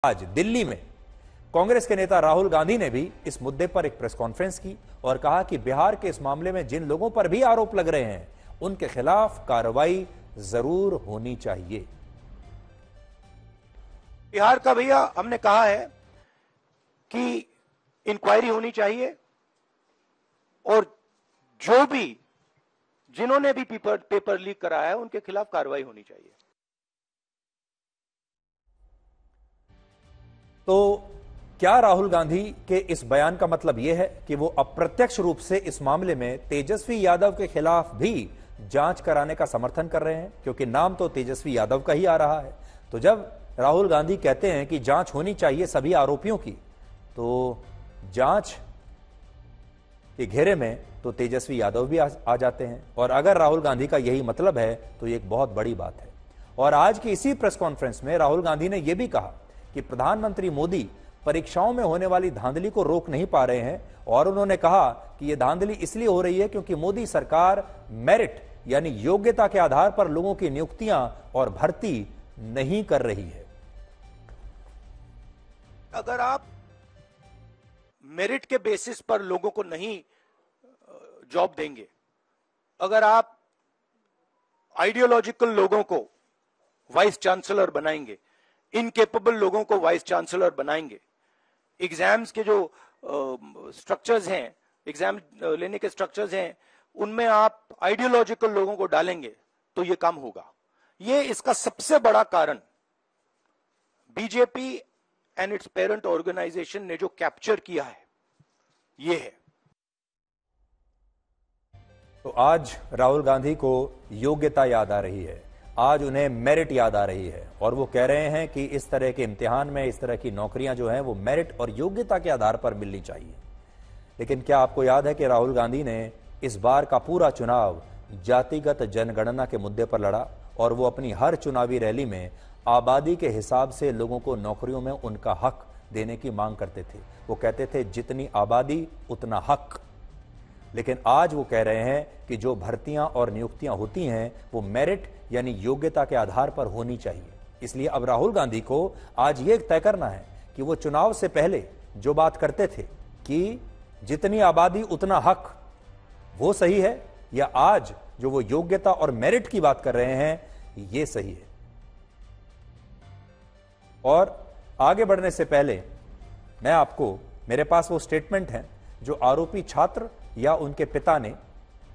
आज दिल्ली में कांग्रेस के नेता राहुल गांधी ने भी इस मुद्दे पर एक प्रेस कॉन्फ्रेंस की और कहा कि बिहार के इस मामले में जिन लोगों पर भी आरोप लग रहे हैं उनके खिलाफ कार्रवाई जरूर होनी चाहिए। बिहार का भैया हमने कहा है कि इंक्वायरी होनी चाहिए और जो भी जिन्होंने भी पेपर लीक कराया है उनके खिलाफ कार्रवाई होनी चाहिए। तो क्या राहुल गांधी के इस बयान का मतलब यह है कि वो अप्रत्यक्ष रूप से इस मामले में तेजस्वी यादव के खिलाफ भी जांच कराने का समर्थन कर रहे हैं, क्योंकि नाम तो तेजस्वी यादव का ही आ रहा है। तो जब राहुल गांधी कहते हैं कि जांच होनी चाहिए सभी आरोपियों की, तो जांच के घेरे में तो तेजस्वी यादव भी आ जाते हैं। और अगर राहुल गांधी का यही मतलब है तो ये एक बहुत बड़ी बात है। और आज की इसी प्रेस कॉन्फ्रेंस में राहुल गांधी ने यह भी कहा कि प्रधानमंत्री मोदी परीक्षाओं में होने वाली धांधली को रोक नहीं पा रहे हैं, और उन्होंने कहा कि यह धांधली इसलिए हो रही है क्योंकि मोदी सरकार मेरिट यानी योग्यता के आधार पर लोगों की नियुक्तियां और भर्ती नहीं कर रही है। अगर आप मेरिट के बेसिस पर लोगों को नहीं जॉब देंगे, अगर आप आइडियोलॉजिकल लोगों को वाइस चांसलर बनाएंगे, इनकेपेबल लोगों को वाइस चांसलर बनाएंगे, एग्जाम्स के जो स्ट्रक्चर्स हैं, एग्जाम लेने के स्ट्रक्चर्स हैं, उनमें आप आइडियोलॉजिकल लोगों को डालेंगे तो यह काम होगा। ये इसका सबसे बड़ा कारण BJP and its parent organization ने जो कैप्चर किया है ये है। तो आज राहुल गांधी को योग्यता याद आ रही है, आज उन्हें मेरिट याद आ रही है, और वो कह रहे हैं कि इस तरह के इम्तिहान में इस तरह की नौकरियां जो हैं वो मेरिट और योग्यता के आधार पर मिलनी चाहिए। लेकिन क्या आपको याद है कि राहुल गांधी ने इस बार का पूरा चुनाव जातिगत जनगणना के मुद्दे पर लड़ा, और वो अपनी हर चुनावी रैली में आबादी के हिसाब से लोगों को नौकरियों में उनका हक देने की मांग करते थे। वो कहते थे जितनी आबादी उतना हक। लेकिन आज वो कह रहे हैं कि जो भर्तियां और नियुक्तियां होती हैं वो मेरिट यानी योग्यता के आधार पर होनी चाहिए। इसलिए अब राहुल गांधी को आज ये तय करना है कि वो चुनाव से पहले जो बात करते थे कि जितनी आबादी उतना हक, वो सही है, या आज जो वो योग्यता और मेरिट की बात कर रहे हैं ये सही है। और आगे बढ़ने से पहले मैं आपको, मेरे पास वो स्टेटमेंट है जो आरोपी छात्र या उनके पिता ने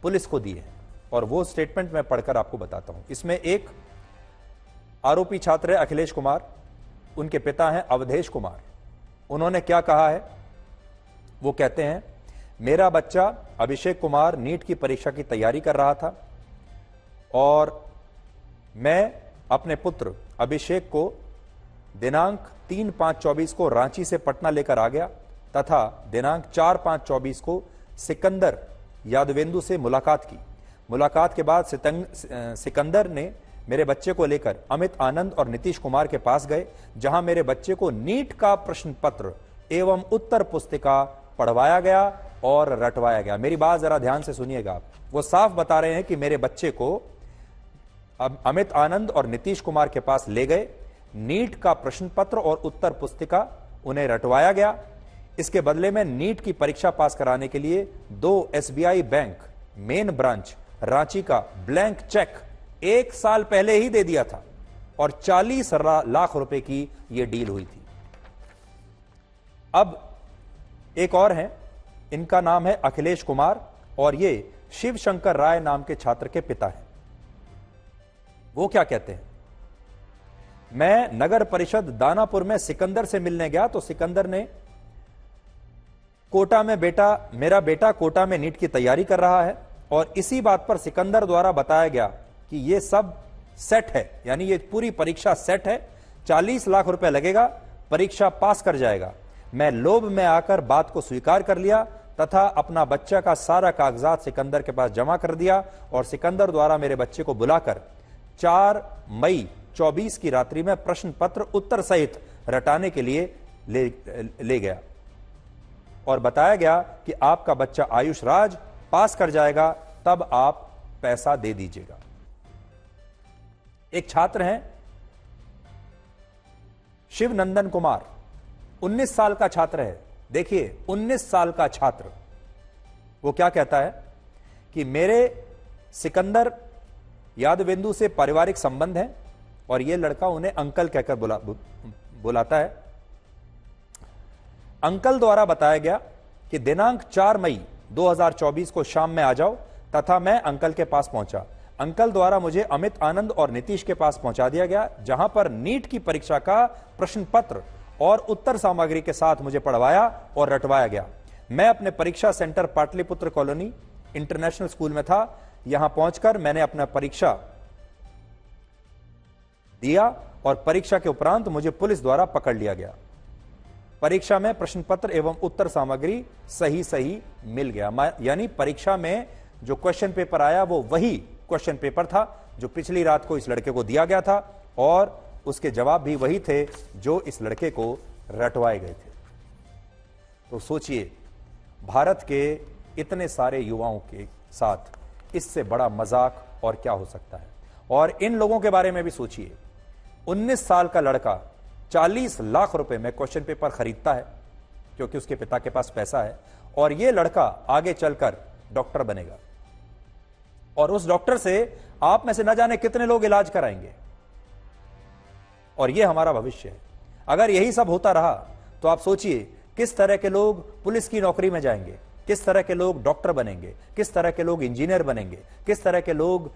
पुलिस को दी है, और वो स्टेटमेंट मैं पढ़कर आपको बताता हूं। इसमें एक आरोपी छात्र है अखिलेश कुमार, उनके पिता हैं अवधेश कुमार। उन्होंने क्या कहा है, वो कहते हैं मेरा बच्चा अभिषेक कुमार नीट की परीक्षा की तैयारी कर रहा था, और मैं अपने पुत्र अभिषेक को दिनांक 3/5/24 को रांची से पटना लेकर आ गया तथा दिनांक 4/5/24 को सिकंदर यादवेंदु से मुलाकात की। मुलाकात के बाद सिकंदर ने मेरे बच्चे को लेकर अमित आनंद और नीतीश कुमार के पास गए, जहां मेरे बच्चे को नीट का प्रश्न पत्र एवं उत्तर पुस्तिका पढ़वाया गया और रटवाया गया। मेरी बात जरा ध्यान से सुनिएगा आप। वो साफ बता रहे हैं कि मेरे बच्चे को अमित आनंद और नीतीश कुमार के पास ले गए, नीट का प्रश्न पत्र और उत्तर पुस्तिका उन्हें रटवाया गया। इसके बदले में नीट की परीक्षा पास कराने के लिए 2 SBI bank main branch Ranchi का ब्लैंक चेक 1 साल पहले ही दे दिया था, और 40 लाख रुपए की यह डील हुई थी। अब एक और हैं, इनका नाम है अखिलेश कुमार, और ये शिव शंकर राय नाम के छात्र के पिता हैं। वो क्या कहते हैं, मैं नगर परिषद दानापुर में सिकंदर से मिलने गया तो सिकंदर ने कोटा में मेरा बेटा कोटा में नीट की तैयारी कर रहा है, और इसी बात पर सिकंदर द्वारा बताया गया कि यह सब सेट है, यानी ये पूरी परीक्षा सेट है, 40 लाख रुपए लगेगा, परीक्षा पास कर जाएगा। मैं लोभ में आकर बात को स्वीकार कर लिया तथा अपना बच्चा का सारा कागजात सिकंदर के पास जमा कर दिया, और सिकंदर द्वारा मेरे बच्चे को बुलाकर 4 मई 24 की रात्रि में प्रश्न पत्र उत्तर सहित रटाने के लिए ले गया, और बताया गया कि आपका बच्चा आयुष राज पास कर जाएगा, तब आप पैसा दे दीजिएगा। एक छात्र हैं शिवनंदन कुमार 19 साल का छात्र है। देखिए 19 साल का छात्र, वो क्या कहता है कि मेरे सिकंदर यादवेंदु से पारिवारिक संबंध है और यह लड़का उन्हें अंकल कहकर बुलाता है। अंकल द्वारा बताया गया कि दिनांक 4 मई 2024 को शाम में आ जाओ तथा मैं अंकल के पास पहुंचा। अंकल द्वारा मुझे अमित आनंद और नीतीश के पास पहुंचा दिया गया, जहां पर नीट की परीक्षा का प्रश्न पत्र और उत्तर सामग्री के साथ मुझे पढ़वाया और रटवाया गया। मैं अपने परीक्षा centre Pataliputra colony international school में था। यहां पहुंचकर मैंने अपना परीक्षा दिया और परीक्षा के उपरांत मुझे पुलिस द्वारा पकड़ लिया गया। परीक्षा में प्रश्न पत्र एवं उत्तर सामग्री सही मिल गया। यानी परीक्षा में जो क्वेश्चन पेपर आया वो वही क्वेश्चन पेपर था जो पिछली रात को इस लड़के को दिया गया था और उसके जवाब भी वही थे जो इस लड़के को रटवाए गए थे। तो सोचिए, भारत के इतने सारे युवाओं के साथ इससे बड़ा मजाक और क्या हो सकता है। और इन लोगों के बारे में भी सोचिए, 19 साल का लड़का 40 लाख रुपए में क्वेश्चन पेपर खरीदता है क्योंकि उसके पिता के पास पैसा है, और यह लड़का आगे चलकर डॉक्टर बनेगा और उस डॉक्टर से आप में से न जाने कितने लोग इलाज कराएंगे, और यह हमारा भविष्य है। अगर यही सब होता रहा तो आप सोचिए किस तरह के लोग पुलिस की नौकरी में जाएंगे, किस तरह के लोग डॉक्टर बनेंगे, किस तरह के लोग इंजीनियर बनेंगे, किस तरह के लोग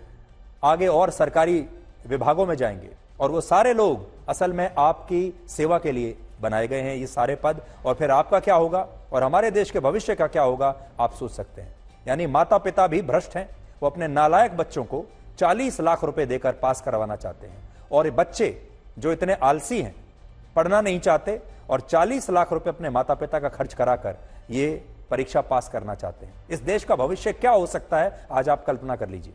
आगे और सरकारी विभागों में जाएंगे। और वो सारे लोग असल में आपकी सेवा के लिए बनाए गए हैं, ये सारे पद। और फिर आपका क्या होगा और हमारे देश के भविष्य का क्या होगा, आप सोच सकते हैं। यानी माता पिता भी भ्रष्ट हैं, वो अपने नालायक बच्चों को 40 लाख रुपए देकर पास करवाना चाहते हैं, और ये बच्चे जो इतने आलसी हैं, पढ़ना नहीं चाहते और 40 लाख रुपए अपने माता पिता का खर्च कराकर ये परीक्षा पास करना चाहते हैं। इस देश का भविष्य क्या हो सकता है, आज आप कल्पना कर लीजिए।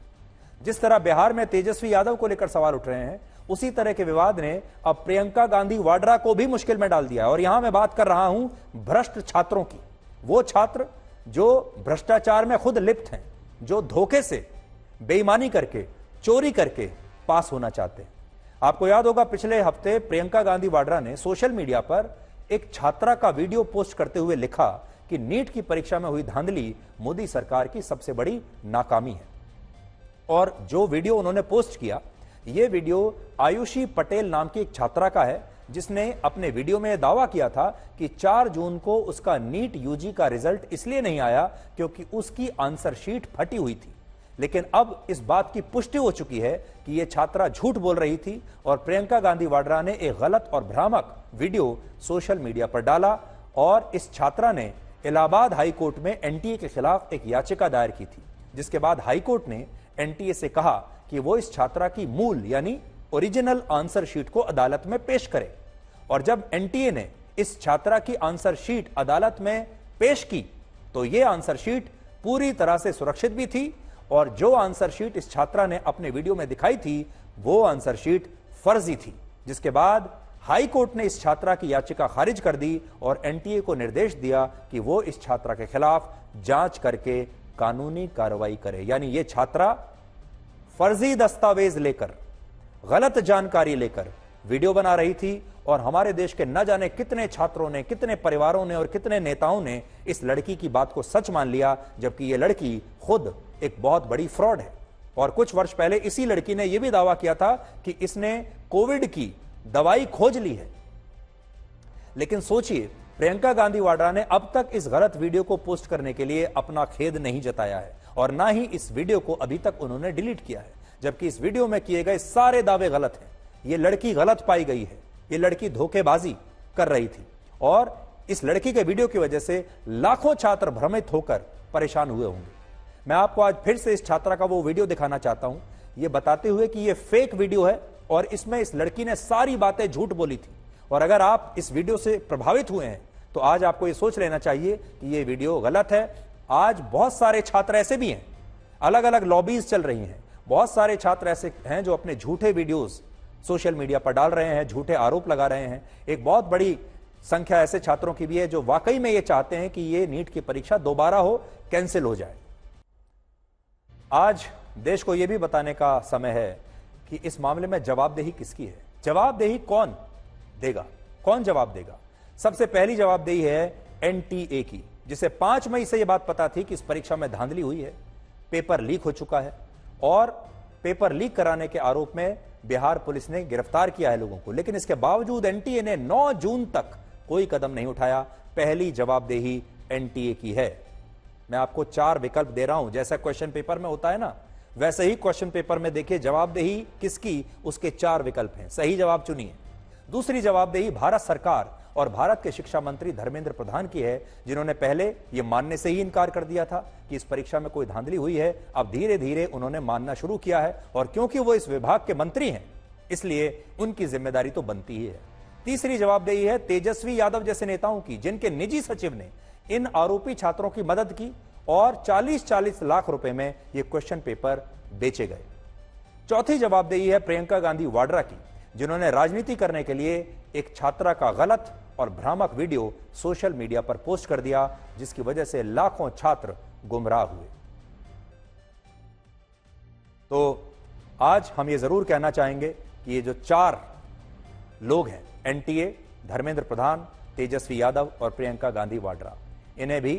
जिस तरह बिहार में तेजस्वी यादव को लेकर सवाल उठ रहे हैं, उसी तरह के विवाद ने अब प्रियंका गांधी वाड्रा को भी मुश्किल में डाल दिया है। और यहां मैं बात कर रहा हूं भ्रष्ट छात्रों की, वो छात्र जो भ्रष्टाचार में खुद लिप्त हैं, जो धोखे से, बेईमानी करके, चोरी करके पास होना चाहते हैं। आपको याद होगा पिछले हफ्ते प्रियंका गांधी वाड्रा ने सोशल मीडिया पर एक छात्रा का वीडियो पोस्ट करते हुए लिखा कि नीट की परीक्षा में हुई धांधली मोदी सरकार की सबसे बड़ी नाकामी है। और जो वीडियो उन्होंने पोस्ट किया, यह वीडियो आयुषी पटेल नाम की एक छात्रा का है, जिसने अपने वीडियो में दावा किया था कि 4 जून को उसका नीट यूजी का रिजल्ट इसलिए नहीं आया क्योंकि उसकी आंसर शीट फटी हुई थी। लेकिन अब इस बात की पुष्टि हो चुकी है कि यह छात्रा झूठ बोल रही थी और प्रियंका गांधी वाड्रा ने एक गलत और भ्रामक वीडियो सोशल मीडिया पर डाला, और इस छात्रा ने इलाहाबाद हाईकोर्ट में एनटीए के खिलाफ एक याचिका दायर की थी, जिसके बाद हाईकोर्ट ने एनटीए से कहा कि वो इस छात्रा की मूल यानी ओरिजिनल आंसर शीट को अदालत में पेश करे। और जब एनटीए ने इस छात्रा की आंसर शीट अदालत में पेश की तो यह आंसर शीट पूरी तरह से सुरक्षित भी थी, और जो आंसर शीट इस छात्रा ने अपने वीडियो में दिखाई थी वो आंसर शीट फर्जी थी। जिसके बाद हाई कोर्ट ने इस छात्रा की याचिका खारिज कर दी और एनटीए को निर्देश दिया कि वो इस छात्रा के खिलाफ जांच करके कानूनी कार्रवाई करे। यानी ये छात्रा फर्जी दस्तावेज लेकर, गलत जानकारी लेकर वीडियो बना रही थी, और हमारे देश के न जाने कितने छात्रों ने, कितने परिवारों ने और कितने नेताओं ने इस लड़की की बात को सच मान लिया, जबकि यह लड़की खुद एक बहुत बड़ी फ्रॉड है। और कुछ वर्ष पहले इसी लड़की ने यह भी दावा किया था कि इसने कोविड की दवाई खोज ली है। लेकिन सोचिए, प्रियंका गांधी वाड्रा ने अब तक इस गलत वीडियो को पोस्ट करने के लिए अपना खेद नहीं जताया है, और ना ही इस वीडियो को अभी तक उन्होंने डिलीट किया है, जबकि इस वीडियो में किए गए सारे दावे गलत हैं। यह लड़की गलत पाई गई है, यह लड़की धोखेबाजी कर रही थी, और इस लड़की के वीडियो की वजह से लाखों छात्र भ्रमित होकर परेशान हुए होंगे। मैं आपको आज फिर से इस छात्रा का वो वीडियो दिखाना चाहता हूं, यह बताते हुए कि यह फेक वीडियो है और इसमें इस लड़की ने सारी बातें झूठ बोली थी। और अगर आप इस वीडियो से प्रभावित हुए हैं तो आज आपको यह सोच लेना चाहिए कि यह वीडियो गलत है। आज बहुत सारे छात्र ऐसे भी हैं, अलग अलग लॉबीज चल रही हैं, बहुत सारे छात्र ऐसे हैं जो अपने झूठे वीडियोस सोशल मीडिया पर डाल रहे हैं, झूठे आरोप लगा रहे हैं। एक बहुत बड़ी संख्या ऐसे छात्रों की भी है जो वाकई में ये चाहते हैं कि ये नीट की परीक्षा दोबारा हो, कैंसिल हो जाए। आज देश को यह भी बताने का समय है कि इस मामले में जवाबदेही किसकी है, जवाबदेही कौन देगा। कौन जवाब देगा? सबसे पहली जवाबदेही है एनटीए की, जिसे 5 मई से यह बात पता थी कि इस परीक्षा में धांधली हुई है, पेपर लीक हो चुका है और पेपर लीक कराने के आरोप में बिहार पुलिस ने गिरफ्तार किया है लोगों को। लेकिन इसके बावजूद एनटीए ने 9 जून तक कोई कदम नहीं उठाया। पहली जवाबदेही एनटीए की है। मैं आपको 4 विकल्प दे रहा हूं, जैसा क्वेश्चन पेपर में होता है ना, वैसे ही क्वेश्चन पेपर में देखिए जवाबदेही किसकी, उसके 4 विकल्प हैं, सही जवाब चुनिए। दूसरी जवाबदेही भारत सरकार और भारत के शिक्षा मंत्री धर्मेंद्र प्रधान की है, जिन्होंने पहले यह मानने से ही इनकार कर दिया था कि इस परीक्षा में कोई धांधली हुई है। अब धीरे धीरे उन्होंने मानना शुरू किया है और क्योंकि वो इस विभाग के मंत्री हैं, इसलिए उनकी जिम्मेदारी तो बनती ही है। तीसरी जवाबदेही है तेजस्वी यादव जैसे नेताओं की, जिनके निजी सचिव ने इन आरोपी छात्रों की मदद की और 40-40 लाख रुपए में ये क्वेश्चन पेपर बेचे गए। चौथी जवाबदेही है प्रियंका गांधी वाड्रा की, जिन्होंने राजनीति करने के लिए एक छात्रा का गलत और भ्रामक वीडियो सोशल मीडिया पर पोस्ट कर दिया, जिसकी वजह से लाखों छात्र गुमराह हुए। तो आज हम ये जरूर कहना चाहेंगे कि ये जो 4 लोग हैं, एनटीए, धर्मेंद्र प्रधान, तेजस्वी यादव और प्रियंका गांधी वाड्रा, इन्हें भी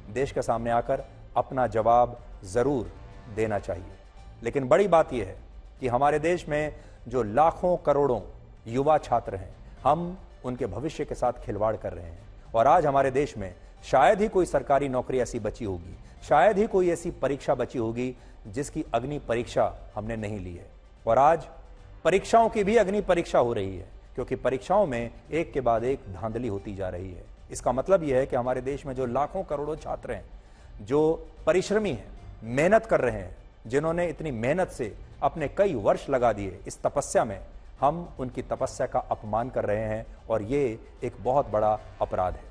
देश के सामने आकर अपना जवाब जरूर देना चाहिए। लेकिन बड़ी बात यह है कि हमारे देश में जो लाखों करोड़ों युवा छात्र हैं, हम उनके भविष्य के साथ खिलवाड़ कर रहे हैं। और आज हमारे देश में शायद ही कोई सरकारी नौकरी ऐसी बची होगी, शायद ही कोई ऐसी परीक्षा बची होगी जिसकी अग्नि परीक्षा हमने नहीं ली है। और आज परीक्षाओं की भी अग्नि परीक्षा हो रही है, क्योंकि परीक्षाओं में एक के बाद एक धांधली होती जा रही है। इसका मतलब यह है कि हमारे देश में जो लाखों करोड़ों छात्र हैं, जो परिश्रमी हैं, मेहनत कर रहे हैं, जिन्होंने इतनी मेहनत से अपने कई वर्ष लगा दिए इस तपस्या में, हम उनकी तपस्या का अपमान कर रहे हैं और ये एक बहुत बड़ा अपराध है।